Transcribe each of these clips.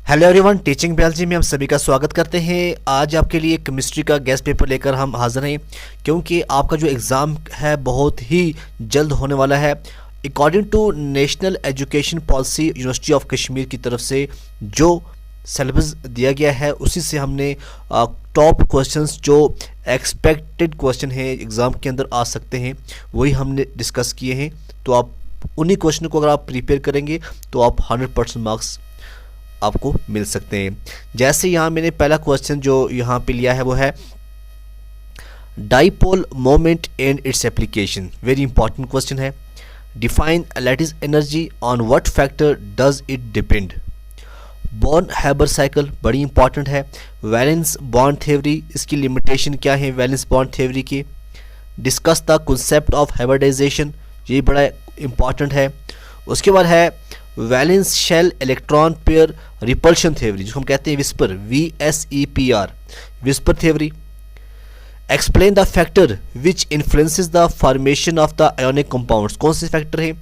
Hello everyone, teaching biology में हम सभी का स्वागत करते हैं। आज आपके लिए केमिस्ट्री का गेस्ट पेपर लेकर हम हाजिर हैं, क्योंकि आपका जो एग्ज़ाम है बहुत ही जल्द होने वाला है। According to national education policy university of Kashmir की तरफ से जो सिलेबस दिया गया है, उसी से हमने टॉप क्वेश्चंस जो एक्सपेक्टेड क्वेश्चन हैं एग्ज़ाम के अंदर आ सकते हैं, वही हमने डिस्कस किए हैं। तो आप उन्हीं क्वेश्चन को अगर आप प्रिपेयर करेंगे तो आप 100% मार्क्स आपको मिल सकते हैं। जैसे यहाँ मैंने पहला क्वेश्चन जो यहाँ पे लिया है वो है dipole moment and its application. Very important question है। Define lattice energy, on what factor does it depend. Born Haber cycle बड़ी इंपॉर्टेंट है। वैलेंस बॉन्ड थ्योरी, इसकी लिमिटेशन क्या है वैलेंस बॉन्ड थ्योरी की। Discuss the concept of hybridization, ये बड़ा important है। उसके बाद है valence shell electron pair repulsion theory, जिसको हम कहते हैं VSEPR, VSEPR, VSEPR theory. Explain the factor which influences the formation of the ionic compounds. कौन से फैक्टर हैं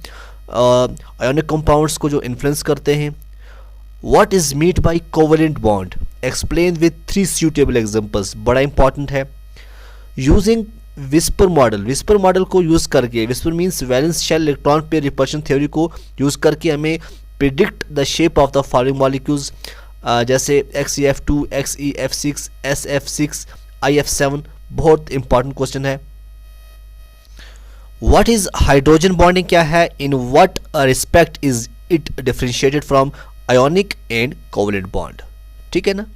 आयोनिक कंपाउंड्स को जो इन्फ्लुएंस करते हैं। What is meant by covalent bond, explain with 3 suitable examples, बड़ा इंपॉर्टेंट है। यूजिंग विस्पर मॉडल को यूज़ करके, VSEPR means valence shell electron pair repulsion theory को यूज़ करके हमें predict the shape of the following molecules, जैसे XeF2, XeF6, SF6, IF7, बहुत important question है। व्हाट इज हाइड्रोजन बॉन्डिंग, क्या है, in what respect is it differentiated from ionic and covalent bond. ठीक है ना,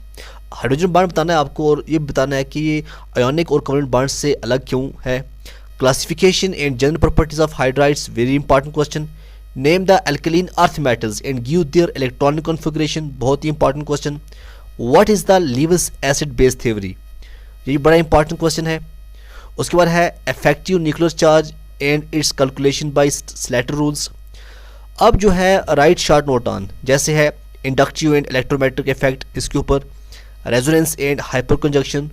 हाइड्रोजन बॉन्ड बताना है आपको और ये बताना है कि ये आयोनिक और कोवेलेंट बॉन्ड से अलग क्यों है। Classification and general properties of hydrides, very important question. Name the alkaline earth metals and give their electronic configuration, बहुत ही important question. What is the Lewis acid base theory, ये बड़ा important question है। उसके बाद है effective nuclear charge and its calculation by Slater rules. अब जो है राइट शॉर्ट नोट ऑन, जैसे है इंडक्टिव एंड इलेक्ट्रोमैग्नेटिक इफेक्ट, इसके ऊपर resonance and hyperconjugation,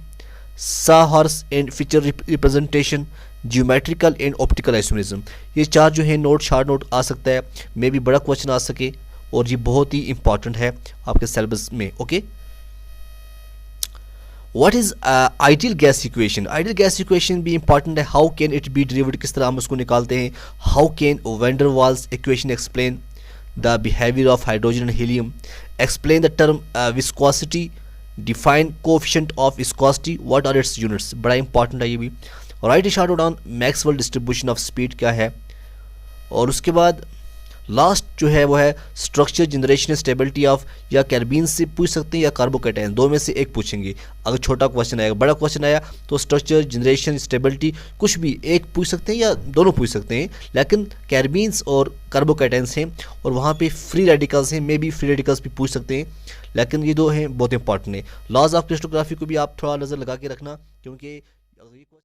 sawhorse and Fischer representation, geometrical and optical isomerism. ये 4 जो है नोट शॉर्ट नोट आ सकता है, मे भी बड़ा क्वेश्चन आ सके, और ये बहुत ही इंपॉर्टेंट है आपके सिलेबस में। Okay, what is ideal gas equation, ideal gas equation भी इंपॉर्टेंट है। How can it be derived, किस तरह हम उसको निकालते हैं। How can van der Waals equation explain the behavior of hydrogen and helium. Explain the term viscosity, define coefficient of viscosity, what are its units, बड़ा important है ये भी। Write short down Maxwell distribution of speed क्या है। और उसके बाद last जो है वो है स्ट्रक्चर जनरेशन स्टेबिलिटी ऑफ, या कैर्बीन से पूछ सकते हैं या कार्बोकैटायन, दो में से एक पूछेंगे। अगर छोटा क्वेश्चन आएगा, बड़ा क्वेश्चन आया तो स्ट्रक्चर जनरेशन स्टेबिलिटी कुछ भी एक पूछ सकते हैं या दोनों पूछ सकते हैं, लेकिन कैर्बीन्स और कार्बोकैटायंस हैं और वहाँ पे फ्री रेडिकल्स हैं, मे बी फ्री रेडिकल्स भी पूछ सकते हैं, लेकिन ये दो हैं बहुत इंपॉर्टेंट है। लॉज ऑफ क्रिस्टोग्राफी को भी आप थोड़ा नज़र लगा के रखना, क्योंकि